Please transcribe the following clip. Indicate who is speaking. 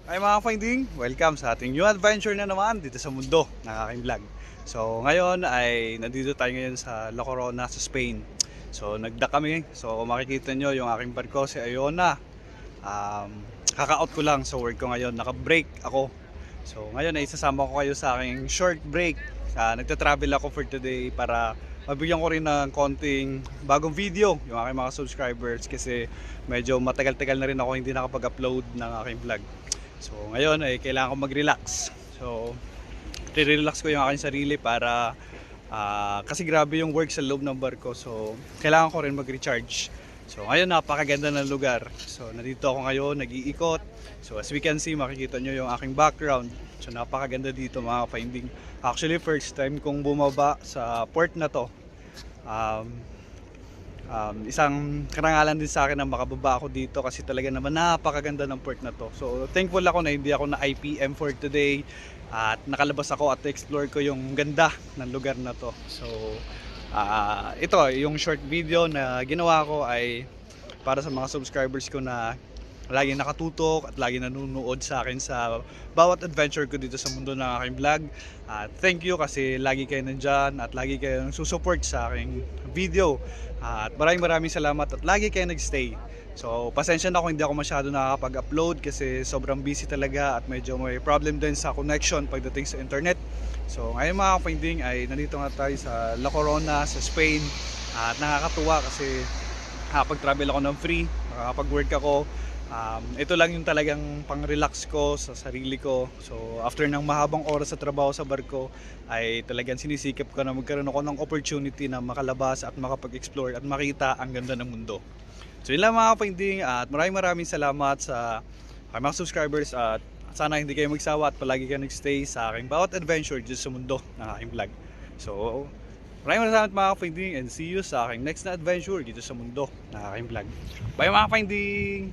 Speaker 1: Ay mga finding, welcome sa ating new adventure na naman dito sa mundo ng aking vlog. So ngayon ay nandito tayo ngayon sa La Corona sa Spain. So nagda kami, so makikita nyo yung aking barko si Iona. Kaka-out ko lang sa work ko ngayon, naka-break ako. So ngayon ay isasama ko kayo sa aking short break. Nagta-travel ako for today para mabigyan ko rin ng konting bagong video yung aking mga subscribers kasi medyo matagal-tagal na rin ako hindi nakapag-upload ng aking vlog. So ngayon ay kailangan ko mag-relax. So re-relax ko yung aking sarili para kasi grabe yung work sa loob ng barko. So kailangan ko rin mag-recharge. So ngayon napakaganda ng lugar. So nandito ako ngayon, nag-iikot. So as we can see, makikita nyo yung aking background. So napakaganda dito mga finding. Actually first time kong bumaba sa port na to. Isang karangalan din sa akin na makababa ako dito kasi talaga naman napakaganda ng port na to. So thankful ako na hindi ako na IPM for today at nakalabas ako at explore ko yung ganda ng lugar na to. So ito yung short video na ginawa ko ay para sa mga subscribers ko na lagi nakatutok at lagi nanonood sa akin sa bawat adventure ko dito sa mundo ng aking vlog. Thank you kasi lagi kayo nandyan at lagi kayo susupport sa aking video. At maraming salamat at lagi kayo nagstay. So pasensya na kung hindi ako masyado nakakapag-upload kasi sobrang busy talaga at medyo may problem din sa connection pagdating sa internet. So ngayon mga finding ay nandito nga tayo sa La Corona sa Spain. At nakakatuwa kasi nakapag-travel ako ng free, makakapag-work ako. Ito lang yung talagang pang-relax ko sa sarili ko. So after ng mahabang oras sa trabaho sa barko ay talagang sinisikap ko na magkaroon ako ng opportunity na makalabas at makapag-explore at makita ang ganda ng mundo. So yun lang mga finding at maraming salamat sa mga subscribers at sana hindi kayo magsawa at palagi kayo nagstay sa aking bawat adventure dito sa mundo ng aking vlog. So maraming salamat mga finding and see you sa aking next na adventure dito sa mundo ng aking vlog. Bye mga finding!